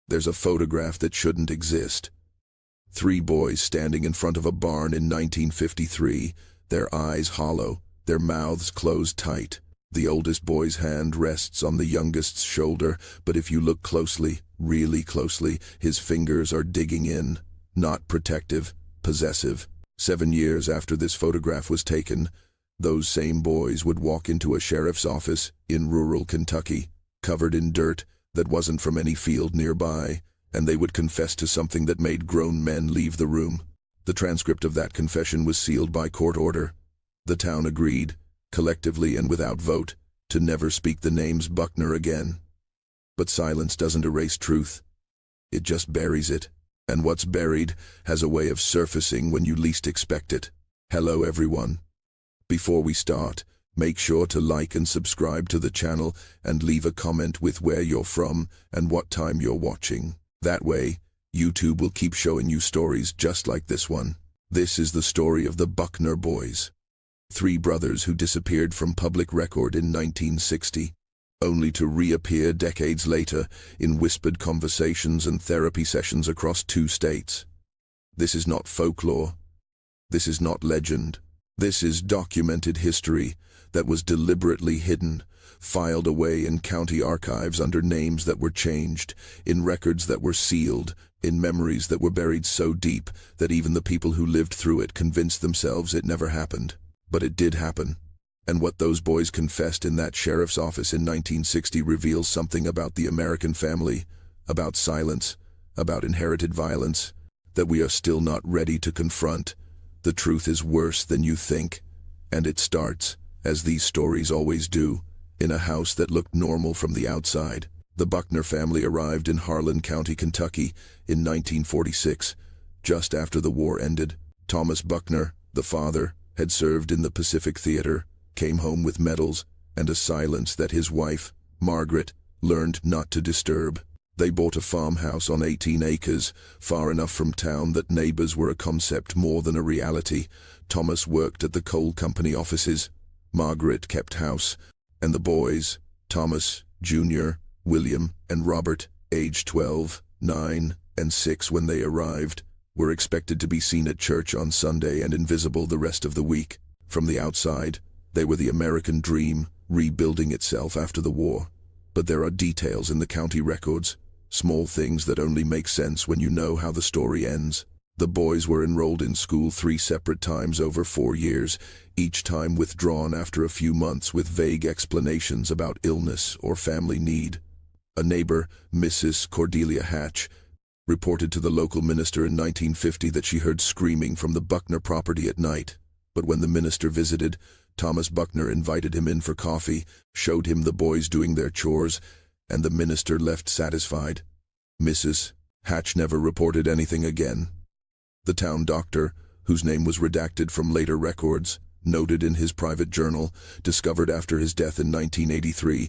There's a photograph that shouldn't exist. Three boys standing in front of a barn in 1953, their eyes hollow, their mouths closed tight. The oldest boy's hand rests on the youngest's shoulder, but if you look closely, really closely, his fingers are digging in. Not protective, possessive. 7 years after this photograph was taken, those same boys would walk into a sheriff's office in rural Kentucky, covered in dirt that wasn't from any field nearby, and they would confess to something that made grown men leave the room. The transcript of that confession was sealed by court order. The town agreed, collectively and without vote, to never speak the names Buckner again. But silence doesn't erase truth. It just buries it. And what's buried has a way of surfacing when you least expect it. Hello everyone. Before we start, make sure to like and subscribe to the channel and leave a comment with where you're from and what time you're watching. That way, YouTube will keep showing you stories just like this one. This is the story of the Buckner Boys. 3 brothers who disappeared from public record in 1960, only to reappear decades later in whispered conversations and therapy sessions across 2 states. This is not folklore. This is not legend. This is documented history that was deliberately hidden, filed away in county archives under names that were changed, in records that were sealed, in memories that were buried so deep that even the people who lived through it convinced themselves it never happened. But it did happen. And what those boys confessed in that sheriff's office in 1960 reveals something about the American family, about silence, about inherited violence, that we are still not ready to confront. The truth is worse than you think, and it starts, as these stories always do, in a house that looked normal from the outside. The Buckner family arrived in Harlan County, Kentucky, in 1946, just after the war ended. Thomas Buckner, the father, had served in the Pacific Theater, came home with medals and a silence that his wife, Margaret, learned not to disturb. They bought a farmhouse on 18 acres, far enough from town that neighbors were a concept more than a reality. Thomas worked at the coal company offices. Margaret kept house, and the boys, Thomas, Jr., William, and Robert, aged 12, 9, and 6 when they arrived, were expected to be seen at church on Sunday and invisible the rest of the week. From the outside, they were the American dream, rebuilding itself after the war. But there are details in the county records, small things that only make sense when you know how the story ends. The boys were enrolled in school 3 separate times over 4 years, each time withdrawn after a few months with vague explanations about illness or family need. A neighbor, Mrs. Cordelia Hatch, reported to the local minister in 1950 that she heard screaming from the Buckner property at night. But when the minister visited, Thomas Buckner invited him in for coffee, showed him the boys doing their chores, and the minister left satisfied. Mrs. Hatch never reported anything again. The town doctor, whose name was redacted from later records, noted in his private journal, discovered after his death in 1983,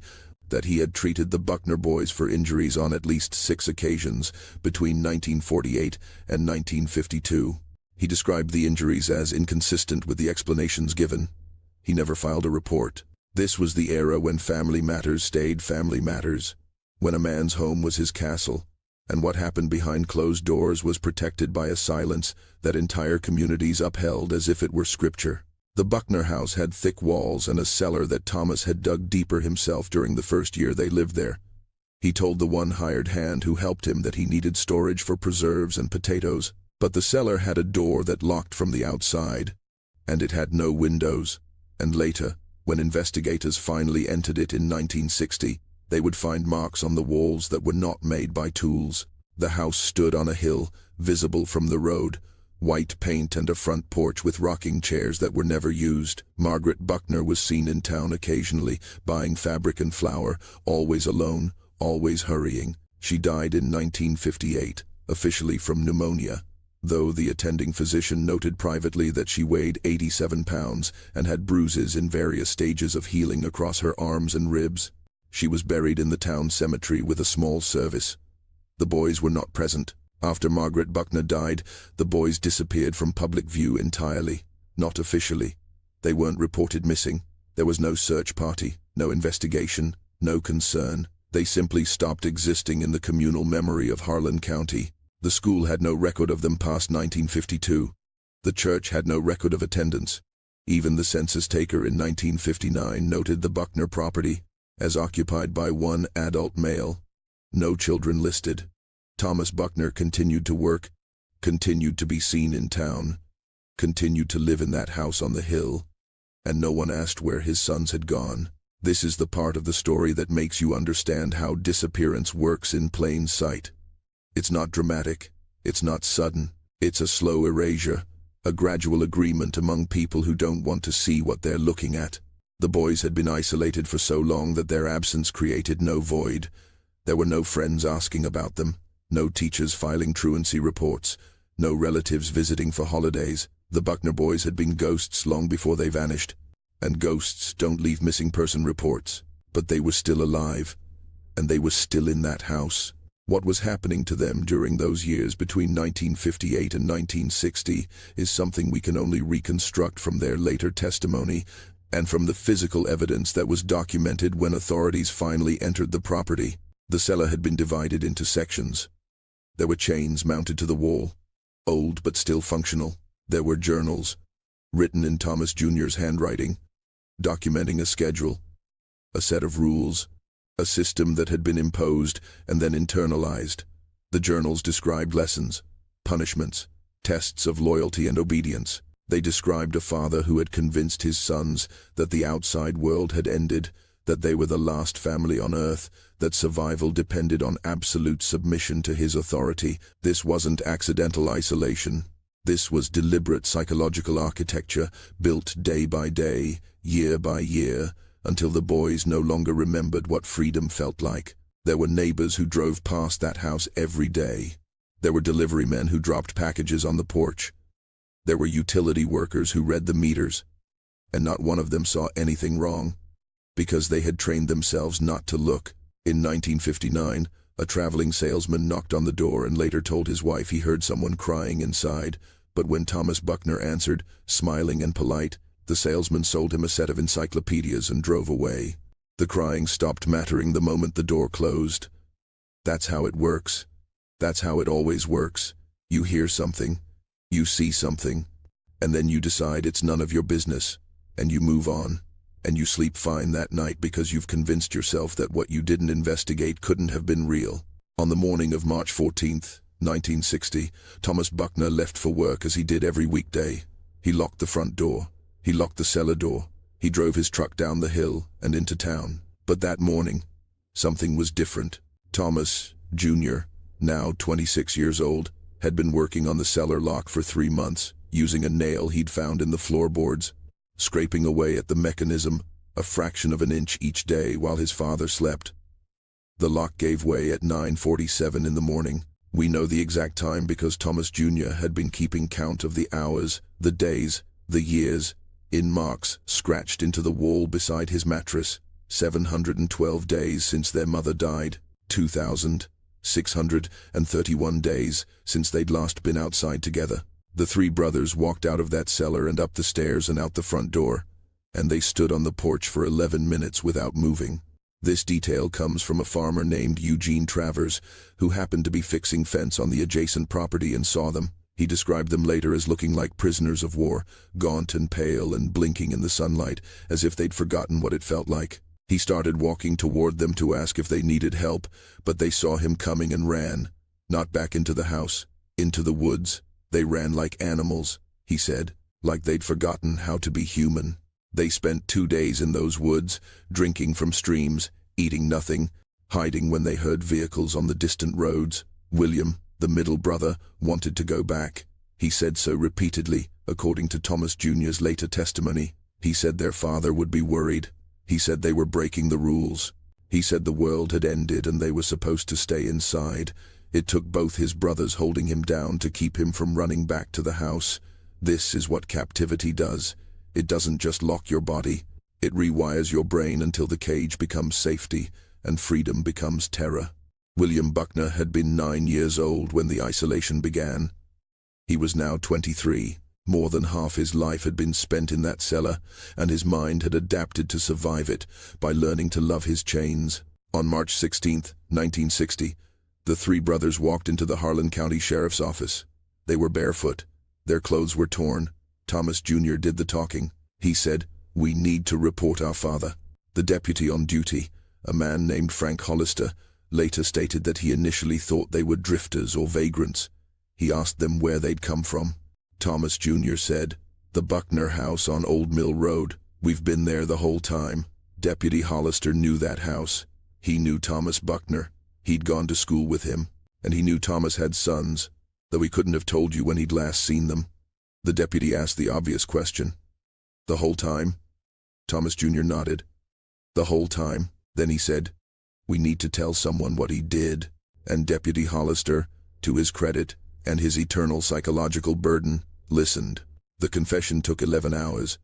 that he had treated the Buckner boys for injuries on at least 6 occasions between 1948 and 1952. He described the injuries as inconsistent with the explanations given. He never filed a report. This was the era when family matters stayed family matters, when a man's home was his castle, and what happened behind closed doors was protected by a silence that entire communities upheld as if it were scripture. The Buckner house had thick walls and a cellar that Thomas had dug deeper himself during the first year they lived there. He told the one hired hand who helped him that he needed storage for preserves and potatoes, but the cellar had a door that locked from the outside, and it had no windows. And later, when investigators finally entered it in 1960, they would find marks on the walls that were not made by tools. The house stood on a hill, visible from the road, white paint and a front porch with rocking chairs that were never used. Margaret Buckner was seen in town occasionally, buying fabric and flour, always alone, always hurrying. She died in 1958, officially from pneumonia, though the attending physician noted privately that she weighed 87 pounds and had bruises in various stages of healing across her arms and ribs. She was buried in the town cemetery with a small service. The boys were not present. After Margaret Buckner died, the boys disappeared from public view entirely, not officially. They weren't reported missing. There was no search party, no investigation, no concern. They simply stopped existing in the communal memory of Harlan County. The school had no record of them past 1952. The church had no record of attendance. Even the census taker in 1959 noted the Buckner property as occupied by one adult male. No children listed. Thomas Buckner continued to work, continued to be seen in town, continued to live in that house on the hill, and no one asked where his sons had gone. This is the part of the story that makes you understand how disappearance works in plain sight. It's not dramatic, it's not sudden, it's a slow erasure, a gradual agreement among people who don't want to see what they're looking at. The boys had been isolated for so long that their absence created no void. There were no friends asking about them, no teachers filing truancy reports, no relatives visiting for holidays. The Buckner boys had been ghosts long before they vanished, and ghosts don't leave missing person reports. But they were still alive, and they were still in that house. What was happening to them during those years between 1958 and 1960 is something we can only reconstruct from their later testimony and from the physical evidence that was documented when authorities finally entered the property. The cellar had been divided into sections. There were chains mounted to the wall, old but still functional. There were journals, written in Thomas Jr.'s handwriting, documenting a schedule, a set of rules, a system that had been imposed and then internalized. The journals described lessons, punishments, tests of loyalty and obedience. They described a father who had convinced his sons that the outside world had ended, that they were the last family on earth, that survival depended on absolute submission to his authority. This wasn't accidental isolation. This was deliberate psychological architecture, built day by day, year by year, until the boys no longer remembered what freedom felt like. There were neighbors who drove past that house every day. There were delivery men who dropped packages on the porch. There were utility workers who read the meters, and not one of them saw anything wrong, because they had trained themselves not to look. In 1959, a traveling salesman knocked on the door and later told his wife he heard someone crying inside, but when Thomas Buckner answered, smiling and polite, the salesman sold him a set of encyclopedias and drove away. The crying stopped mattering the moment the door closed. That's how it works. That's how it always works. You hear something, you see something, and then you decide it's none of your business, and you move on, and you sleep fine that night because you've convinced yourself that what you didn't investigate couldn't have been real. On the morning of March 14th, 1960, Thomas Buckner left for work as he did every weekday. He locked the front door. He locked the cellar door. He drove his truck down the hill and into town. But that morning, something was different. Thomas, Jr., now 26 years old, had been working on the cellar lock for 3 months, using a nail he'd found in the floorboards, scraping away at the mechanism, a fraction of an inch each day while his father slept. The lock gave way at 9:47 in the morning. We know the exact time because Thomas Jr. had been keeping count of the hours, the days, the years, in marks scratched into the wall beside his mattress. 712 days since their mother died, 2,631 days since they'd last been outside together. The three brothers walked out of that cellar and up the stairs and out the front door, and they stood on the porch for 11 minutes without moving. This detail comes from a farmer named Eugene Travers, who happened to be fixing fence on the adjacent property and saw them. He described them later as looking like prisoners of war, gaunt and pale and blinking in the sunlight, as if they'd forgotten what it felt like. He started walking toward them to ask if they needed help, but they saw him coming and ran, not back into the house, into the woods. They ran like animals, he said, like they'd forgotten how to be human. They spent 2 days in those woods, drinking from streams, eating nothing, hiding when they heard vehicles on the distant roads. William, the middle brother, wanted to go back. He said so repeatedly, according to Thomas Jr.'s later testimony. He said their father would be worried. He said they were breaking the rules. He said the world had ended and they were supposed to stay inside. It took both his brothers holding him down to keep him from running back to the house. This is what captivity does. It doesn't just lock your body. It rewires your brain until the cage becomes safety and freedom becomes terror. William Buckner had been 9 years old when the isolation began. He was now 23. More than half his life had been spent in that cellar, and his mind had adapted to survive it by learning to love his chains. On March 16, 1960, the three brothers walked into the Harlan County Sheriff's Office. They were barefoot. Their clothes were torn. Thomas Jr. did the talking. He said, "We need to report our father." The deputy on duty, a man named Frank Hollister, later stated that he initially thought they were drifters or vagrants. He asked them where they'd come from. Thomas Jr. said, "The Buckner house on Old Mill Road. We've been there the whole time." Deputy Hollister knew that house. He knew Thomas Buckner. He'd gone to school with him, and he knew Thomas had sons, though he couldn't have told you when he'd last seen them. The deputy asked the obvious question. "The whole time?" Thomas Jr. nodded. "The whole time." Then he said, "We need to tell someone what he did." And Deputy Hollister, to his credit, and his eternal psychological burden, listened. The confession took 11 hours.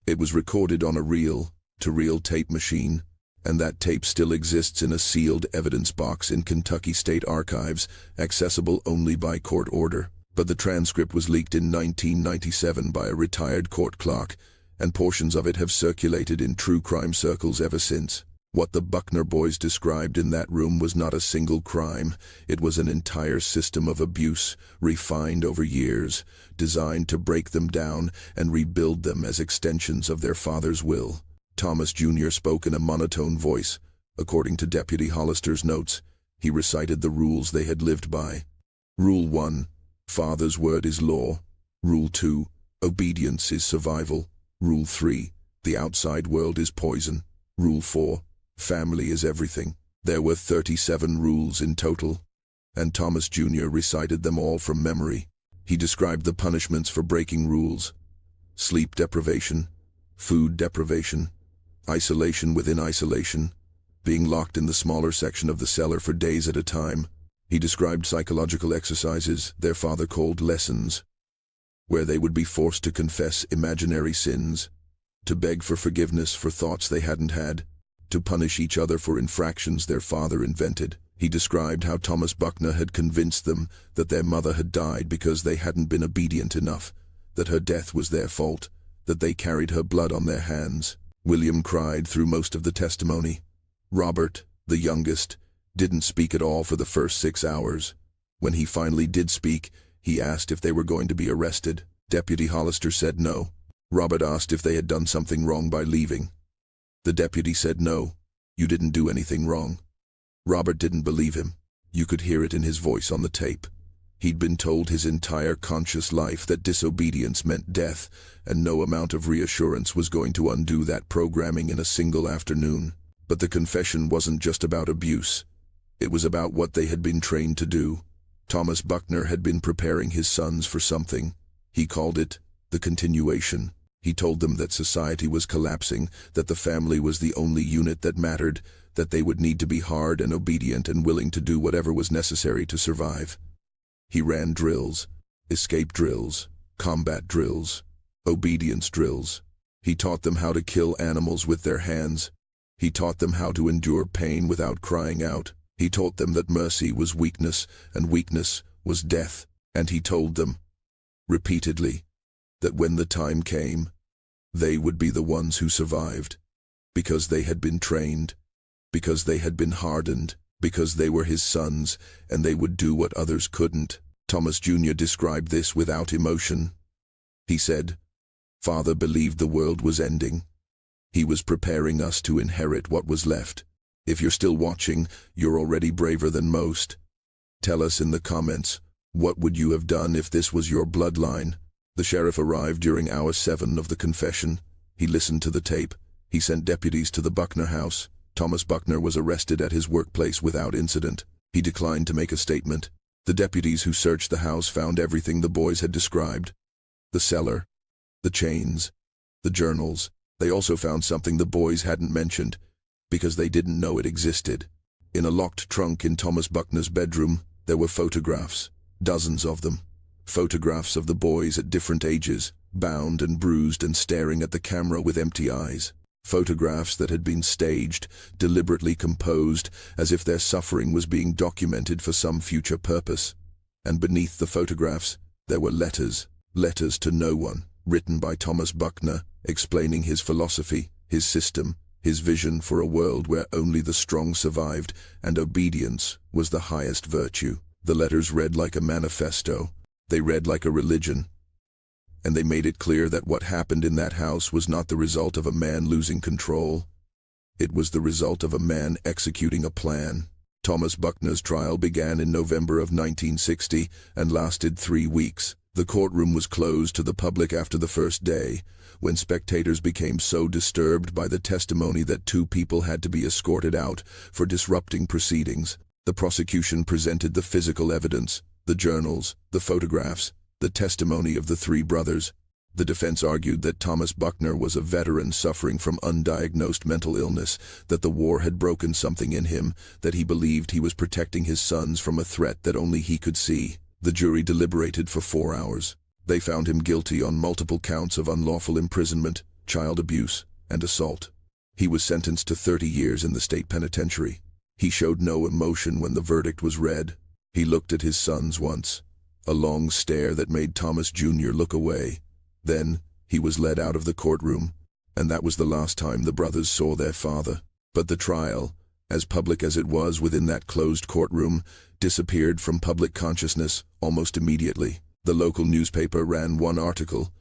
It was recorded on a reel-to-reel tape machine, and that tape still exists in a sealed evidence box in Kentucky State Archives, accessible only by court order. But the transcript was leaked in 1997 by a retired court clerk, and portions of it have circulated in true crime circles ever since. What the Buckner Boys described in that room was not a single crime. It was an entire system of abuse, refined over years, designed to break them down and rebuild them as extensions of their father's will. Thomas Jr. spoke in a monotone voice. According to Deputy Hollister's notes, he recited the rules they had lived by. Rule 1, Father's word is law. Rule 2, obedience is survival. Rule 3, the outside world is poison. Rule 4, family is everything. There were 37 rules in total, and Thomas Jr. recited them all from memory. He described the punishments for breaking rules: sleep deprivation, food deprivation, isolation within isolation, being locked in the smaller section of the cellar for days at a time. He described psychological exercises their father called lessons, where they would be forced to confess imaginary sins, to beg for forgiveness for thoughts they hadn't had, to punish each other for infractions their father invented. He described how Thomas Buckner had convinced them that their mother had died because they hadn't been obedient enough, that her death was their fault, that they carried her blood on their hands. William cried through most of the testimony. Robert, the youngest, didn't speak at all for the first 6 hours. When he finally did speak, he asked if they were going to be arrested. Deputy Hollister said no. Robert asked if they had done something wrong by leaving. The deputy said no, you didn't do anything wrong. Robert didn't believe him. You could hear it in his voice on the tape. He'd been told his entire conscious life that disobedience meant death, and no amount of reassurance was going to undo that programming in a single afternoon. But the confession wasn't just about abuse. It was about what they had been trained to do. Thomas Buckner had been preparing his sons for something. He called it the continuation. He told them that society was collapsing, that the family was the only unit that mattered, that they would need to be hard and obedient and willing to do whatever was necessary to survive. He ran drills, escape drills, combat drills, obedience drills. He taught them how to kill animals with their hands. He taught them how to endure pain without crying out. He taught them that mercy was weakness and weakness was death. And he told them, repeatedly, that when the time came, they would be the ones who survived, because they had been trained, because they had been hardened, because they were his sons, and they would do what others couldn't. Thomas Jr. described this without emotion. He said, "Father believed the world was ending. He was preparing us to inherit what was left. If you're still watching, you're already braver than most. Tell us in the comments, what would you have done if this was your bloodline?" The sheriff arrived during hour 7 of the confession. He listened to the tape. He sent deputies to the Buckner house. Thomas Buckner was arrested at his workplace without incident. He declined to make a statement. The deputies who searched the house found everything the boys had described: the cellar, the chains, the journals. They also found something the boys hadn't mentioned, because they didn't know it existed. In a locked trunk in Thomas Buckner's bedroom, there were photographs, dozens of them. Photographs of the boys at different ages, bound and bruised and staring at the camera with empty eyes. Photographs that had been staged, deliberately composed, as if their suffering was being documented for some future purpose. And beneath the photographs, there were letters to no one, written by Thomas Buckner, explaining his philosophy, his system, his vision for a world where only the strong survived and obedience was the highest virtue. The letters read like a manifesto. They read like a religion. And they made it clear that what happened in that house was not the result of a man losing control. It was the result of a man executing a plan. Thomas Buckner's trial began in November of 1960 and lasted 3 weeks. The courtroom was closed to the public after the first day, when spectators became so disturbed by the testimony that 2 people had to be escorted out for disrupting proceedings. The prosecution presented the physical evidence, the journals, the photographs, the testimony of the 3 brothers. The defense argued that Thomas Buckner was a veteran suffering from undiagnosed mental illness, that the war had broken something in him, that he believed he was protecting his sons from a threat that only he could see. The jury deliberated for 4 hours. They found him guilty on multiple counts of unlawful imprisonment, child abuse, and assault. He was sentenced to 30 years in the state penitentiary. He showed no emotion when the verdict was read. He looked at his sons once, a long stare that made Thomas Jr. look away. Then, he was led out of the courtroom, and that was the last time the brothers saw their father. But the trial, as public as it was within that closed courtroom, disappeared from public consciousness almost immediately. The local newspaper ran one article,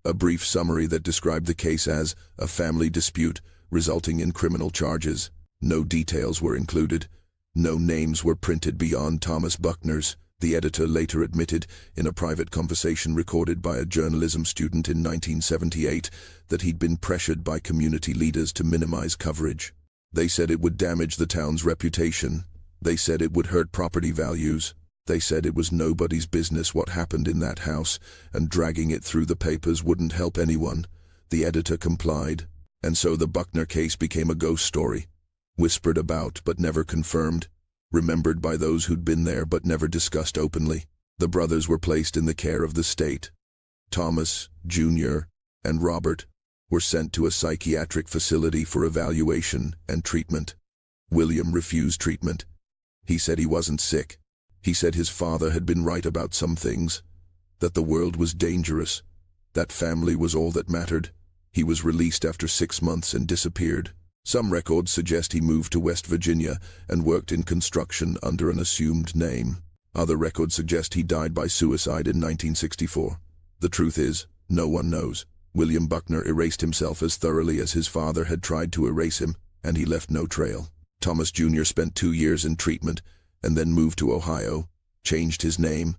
a brief summary that described the case as a family dispute resulting in criminal charges. No details were included. No names were printed beyond Thomas Buckner's. The editor later admitted, in a private conversation recorded by a journalism student in 1978, that he'd been pressured by community leaders to minimize coverage. They said it would damage the town's reputation. They said it would hurt property values. They said it was nobody's business what happened in that house, and dragging it through the papers wouldn't help anyone. The editor complied, and so the Buckner case became a ghost story, whispered about but never confirmed, remembered by those who'd been there but never discussed openly. The brothers were placed in the care of the state. Thomas, Jr., and Robert were sent to a psychiatric facility for evaluation and treatment. William refused treatment. He said he wasn't sick. He said his father had been right about some things, that the world was dangerous, that family was all that mattered. He was released after 6 months and disappeared. Some records suggest he moved to West Virginia and worked in construction under an assumed name. Other records suggest he died by suicide in 1964. The truth is, no one knows. William Buckner erased himself as thoroughly as his father had tried to erase him, and he left no trail. Thomas Jr. spent 2 years in treatment, and then moved to Ohio, changed his name,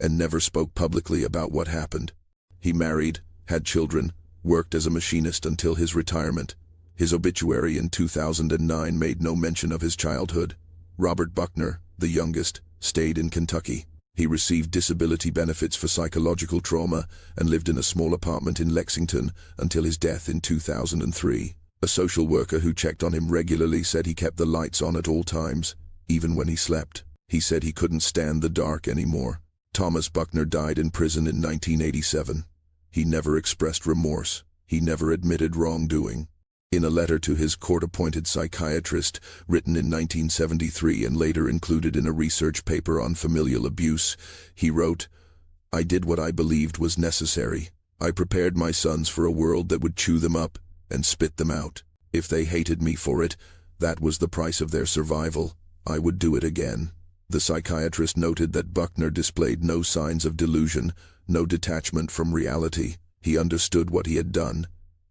and never spoke publicly about what happened. He married, had children, worked as a machinist until his retirement. His obituary in 2009 made no mention of his childhood. Robert Buckner, the youngest, stayed in Kentucky. He received disability benefits for psychological trauma and lived in a small apartment in Lexington until his death in 2003. A social worker who checked on him regularly said he kept the lights on at all times, even when he slept. He said he couldn't stand the dark anymore. Thomas Buckner died in prison in 1987. He never expressed remorse. He never admitted wrongdoing. In a letter to his court-appointed psychiatrist, written in 1973 and later included in a research paper on familial abuse, he wrote, "I did what I believed was necessary. I prepared my sons for a world that would chew them up and spit them out. If they hated me for it, that was the price of their survival. I would do it again." The psychiatrist noted that Buckner displayed no signs of delusion, no detachment from reality. He understood what he had done.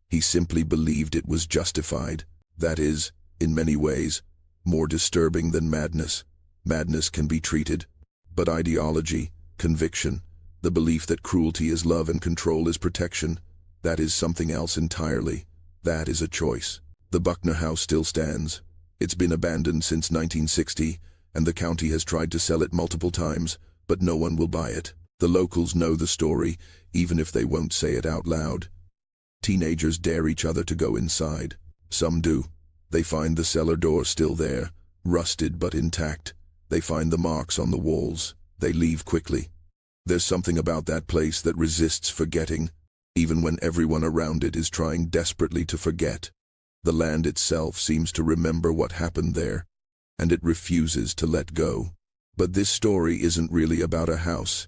He simply believed it was justified. That is, in many ways, more disturbing than madness. Madness can be treated, but ideology, conviction, the belief that cruelty is love and control is protection, that is something else entirely. That is a choice. The Buckner house still stands. It's been abandoned since 1960, and the county has tried to sell it multiple times, but no one will buy it. The locals know the story, even if they won't say it out loud. Teenagers dare each other to go inside. Some do. They find the cellar door still there, rusted but intact. They find the marks on the walls. They leave quickly. There's something about that place that resists forgetting, even when everyone around it is trying desperately to forget. The land itself seems to remember what happened there, and it refuses to let go. But this story isn't really about a house.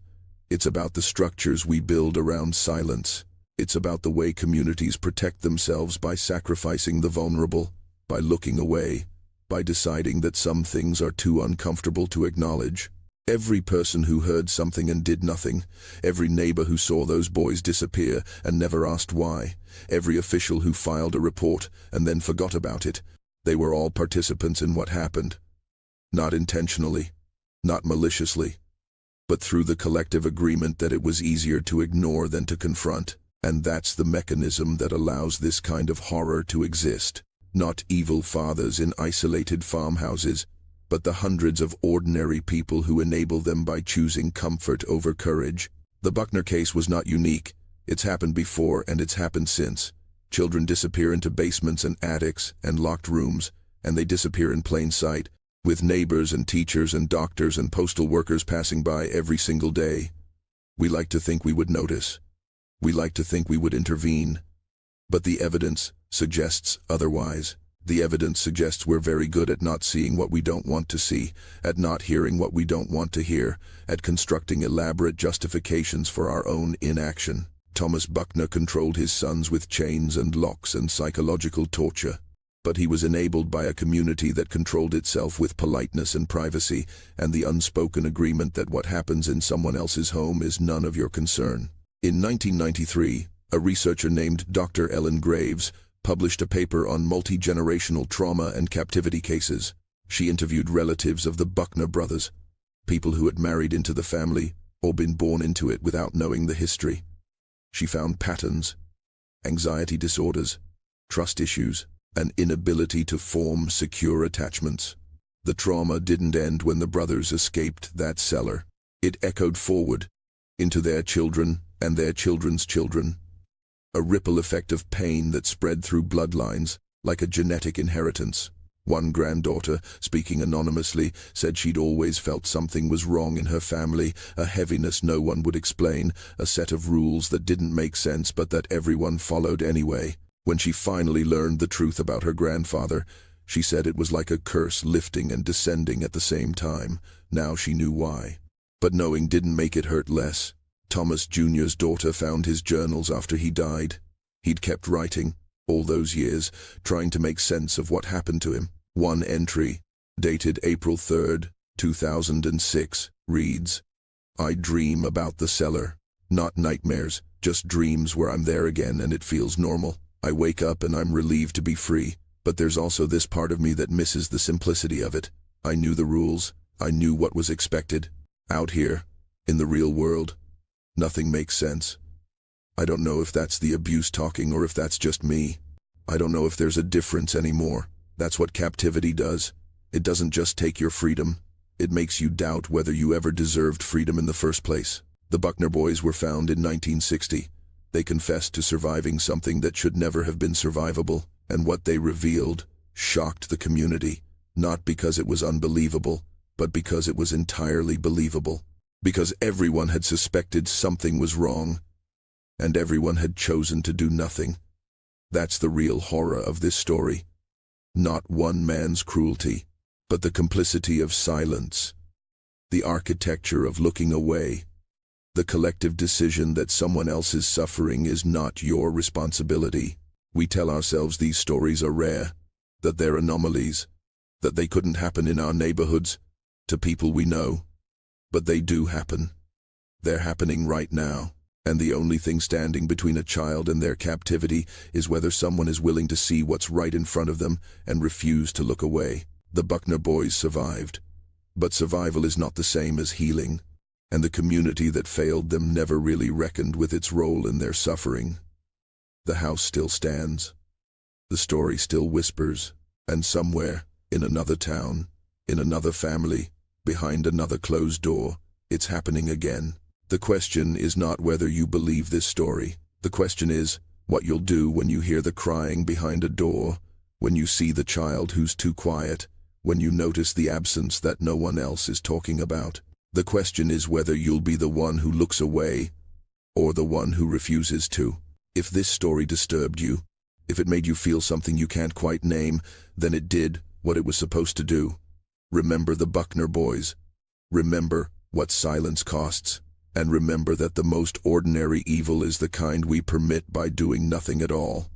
It's about the structures we build around silence. It's about the way communities protect themselves by sacrificing the vulnerable, by looking away, by deciding that some things are too uncomfortable to acknowledge. Every person who heard something and did nothing, every neighbor who saw those boys disappear and never asked why, every official who filed a report and then forgot about it, they were all participants in what happened. Not intentionally, not maliciously, but through the collective agreement that it was easier to ignore than to confront. And that's the mechanism that allows this kind of horror to exist. Not evil fathers in isolated farmhouses, but the hundreds of ordinary people who enable them by choosing comfort over courage. The Buckner case was not unique. It's happened before and it's happened since. Children disappear into basements and attics and locked rooms, and they disappear in plain sight, with neighbors and teachers and doctors and postal workers passing by every single day. We like to think we would notice. We like to think we would intervene. But the evidence suggests otherwise. The evidence suggests we're very good at not seeing what we don't want to see, at not hearing what we don't want to hear, at constructing elaborate justifications for our own inaction. Thomas Buckner controlled his sons with chains and locks and psychological torture. But he was enabled by a community that controlled itself with politeness and privacy, and the unspoken agreement that what happens in someone else's home is none of your concern. In 1993, a researcher named Dr. Ellen Graves published a paper on multi-generational trauma and captivity cases. She interviewed relatives of the Buckner brothers, people who had married into the family or been born into it without knowing the history. She found patterns, anxiety disorders, trust issues, an inability to form secure attachments. The trauma didn't end when the brothers escaped that cellar. It echoed forward into their children and their children's children. A ripple effect of pain that spread through bloodlines, like a genetic inheritance. One granddaughter, speaking anonymously, said she'd always felt something was wrong in her family, a heaviness no one would explain, a set of rules that didn't make sense but that everyone followed anyway. When she finally learned the truth about her grandfather, she said it was like a curse lifting and descending at the same time. Now she knew why. But knowing didn't make it hurt less. Thomas Jr.'s daughter found his journals after he died. He'd kept writing, all those years, trying to make sense of what happened to him. One entry, dated April 3rd, 2006, reads, "I dream about the cellar. Not nightmares, just dreams where I'm there again and it feels normal. I wake up and I'm relieved to be free, but there's also this part of me that misses the simplicity of it. I knew the rules. I knew what was expected. Out here, in the real world, nothing makes sense. I don't know if that's the abuse talking or if that's just me. I don't know if there's a difference anymore. That's what captivity does. It doesn't just take your freedom. It makes you doubt whether you ever deserved freedom in the first place." The Buckner Boys were found in 1960. They confessed to surviving something that should never have been survivable, and what they revealed shocked the community, not because it was unbelievable, but because it was entirely believable. Because everyone had suspected something was wrong, and everyone had chosen to do nothing. That's the real horror of this story. Not one man's cruelty, but the complicity of silence, the architecture of looking away, the collective decision that someone else's suffering is not your responsibility. We tell ourselves these stories are rare, that they're anomalies, that they couldn't happen in our neighborhoods, to people we know. But they do happen. They're happening right now, and the only thing standing between a child and their captivity is whether someone is willing to see what's right in front of them and refuse to look away. The Buckner Boys survived, but survival is not the same as healing, and the community that failed them never really reckoned with its role in their suffering. The house still stands. The story still whispers, and somewhere, in another town, in another family, behind another closed door, it's happening again. The question is not whether you believe this story. The question is what you'll do when you hear the crying behind a door, when you see the child who's too quiet, when you notice the absence that no one else is talking about. The question is whether you'll be the one who looks away or the one who refuses to. If this story disturbed you, if it made you feel something you can't quite name, then it did what it was supposed to do. Remember the Buckner Boys. Remember what silence costs, And remember that the most ordinary evil is the kind we permit by doing nothing at all.